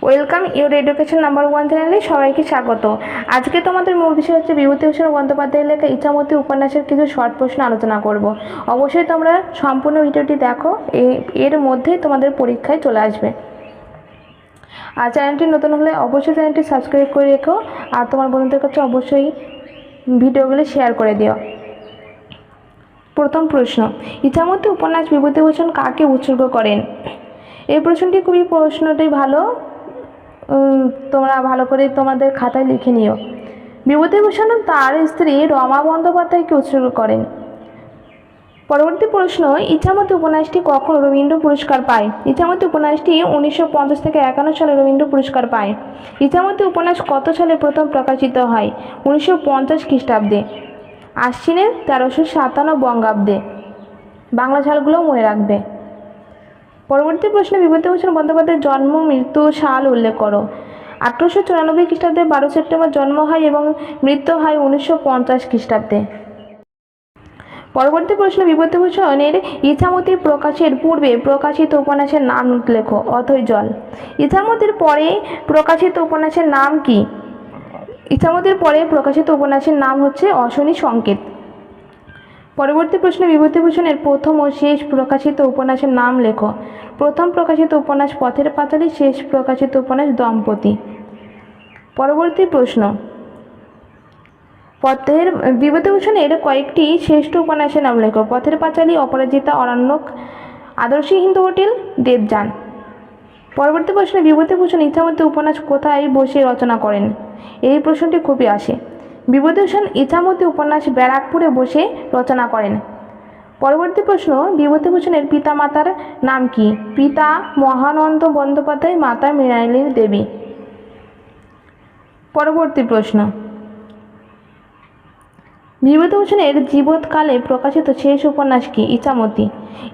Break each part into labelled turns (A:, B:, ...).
A: Welcome your education number 1 চ্যানেলে সবাইকে স্বাগত। আজকে তোমাদের মূল বিষয় হচ্ছে বিভূতিভূষণ বন্দ্যোপাধ্যায়ের লেখা ইছামতি উপন্যাসের কিছু শর্ট প্রশ্ন আলোচনা করব। অবশ্যই তোমরা সম্পূর্ণ ভিডিওটি দেখো, এর মধ্যেই তোমাদের পরীক্ষায় চলে আসবে। আর চ্যানেলটি নতুন হলে অবশ্যই চ্যানেলটি সাবস্ক্রাইব করে রেখো, আর তোমার বন্ধুদের কাছে অবশ্যই ভিডিওগুলো শেয়ার করে দিও। প্রথম প্রশ্ন, ইছামতি উপন্যাস বিভূতিভূষণ কাকে উৎসর্গ করেন? এই প্রশ্নটি ভালো, তোমরা ভালো করে তোমাদের খাতায় লিখে নিও। বিভূতিভূষণ তার স্ত্রী রমা বন্দ্যোপাধ্যায়কে উৎসর্গ করেন। পরবর্তী প্রশ্ন, ইছামতি উপন্যাসটি কখন রবীন্দ্র পুরস্কার পায়? ইছামতি উপন্যাসটি 1950 থেকে 51 সালে রবীন্দ্র পুরস্কার পায়। ইছামতি উপন্যাস কত সালে প্রথম প্রকাশিত হয়? 1950 খ্রিস্টাব্দে, আশ্বিনের 1357 বঙ্গাব্দে। বাংলা সালগুলোও মনে রাখবে। পরবর্তী প্রশ্ন, বিভূতিভূষণ বন্দ্যোপাধ্যায়ের জন্ম মৃত্যু সাল উল্লেখ করো। 1894 খ্রিস্টাব্দে 12 সেপ্টেম্বর জন্ম হয় এবং মৃত্যু হয় 1950 খ্রিস্টাব্দে। পরবর্তী প্রশ্ন, বিভূতিভূষণের ইছামতি প্রকাশের পূর্বে প্রকাশিত উপন্যাসের নাম লেখো। অথৈ জল। ইছামতির পরে প্রকাশিত উপন্যাসের নাম কি? ইছামতির পরে প্রকাশিত উপন্যাসের নাম হচ্ছে অশনি সংকেত। পরবর্তী প্রশ্ন, বিভূতিভূষণের প্রথম ও শেষ প্রকাশিত উপন্যাসের নাম লেখো। প্রথম প্রকাশিত উপন্যাস পথের পাঁচালী, শেষ প্রকাশিত উপন্যাস দম্পতি। পরবর্তী প্রশ্ন, বিভূতিভূষণের কয়েকটি শ্রেষ্ঠ উপন্যাসের নাম লেখো। পথের পাঁচালী, অপরাজিতা, অরণ্যক, আদর্শী হিন্দু হোটেল, দেবযান। পরবর্তী প্রশ্ন, বিভূতিভূষণ ইছামতি উপন্যাস কোথায় বসে রচনা করেন? এই প্রশ্নটি খুবই আসে। বিভূতিভূষণ ইছামতি উপন্যাস ব্যারাকপুরে বসে রচনা করেন। পরবর্তী প্রশ্ন, বিভূতিভূষণের পিতামাতার নাম কি? পিতা মহানন্দ বন্দ্যোপাধ্যায়, মাতা মৃণালিনী দেবী। পরবর্তী প্রশ্ন, বিভূতিভূষণের জীবৎকালে প্রকাশিত শেষ উপন্যাস কি? ইছামতি।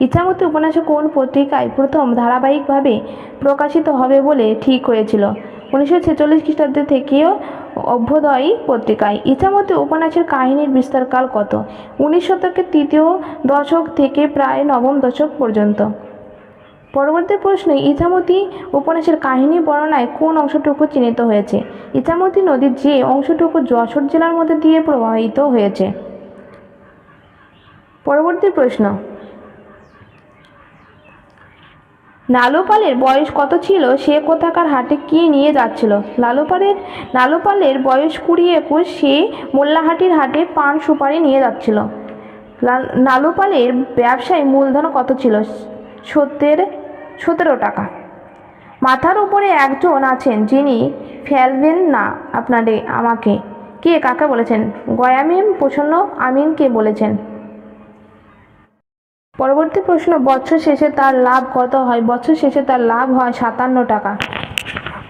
A: ইছামতি উপন্যাসে কোন পত্রিকায় প্রথম ধারাবাহিকভাবে প্রকাশিত হবে বলে ঠিক হয়েছিল? 1946 খ্রিস্টাব্দে থেকেও অভ্যুদয় পত্রিকায়। ইছামতি উপন্যাসের কাহিনীর বিস্তারকাল কত? 19 শতকের তৃতীয় দশক থেকে প্রায় নবম দশক পর্যন্ত। পরবর্তী প্রশ্নে, ইছামতি উপন্যাসের কাহিনী বর্ণনায় কোন অংশটুকু চিহ্নিত হয়েছে? ইছামতি নদীর যে অংশটুকু যশোর জেলার মধ্যে দিয়ে প্রবাহিত হয়েছে। পরবর্তী প্রশ্ন, লালুপালের বয়স কত ছিল? সে কোথাকার হাটে কি নিয়ে যাচ্ছিল? লালুপালের বয়স 20-21, সে মোল্লাহাটির হাটে পান সুপারি নিয়ে যাচ্ছিল। লালুপালের ব্যবসায় মূলধন কত ছিল? 17 টাকা। মাথার উপরে একজন আছেন যিনি ফেলবেন না আমাকে। কে কাকে বলেছেন? গয়ামিম প্রসন্ন আমিনকে বলেছেন। পরবর্তী প্রশ্ন, বছর শেষে তার লাভ কত হয়? বছর শেষে তার লাভ হয় 57 টাকা।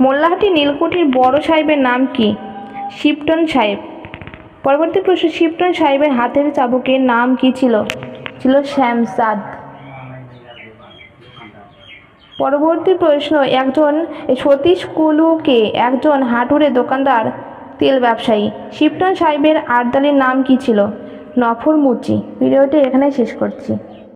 A: মোল্লাহাটি নীলকুঠির বড় সাহেবের নাম কি? শিপটন সাহেব। পরবর্তী প্রশ্ন, শিপটন সাহেবের হাতের চাবুকের নাম কি ছিল? শ্যামসাদ। পরবর্তী প্রশ্ন, একজন সতীশ কুলুকে একজন হাটুরে দোকানদার, তেল ব্যবসায়ী। শিপটন সাহেবের আর্দালির নাম কি ছিল? নফর মুচি। ভিডিওটি এখানে শেষ করছি।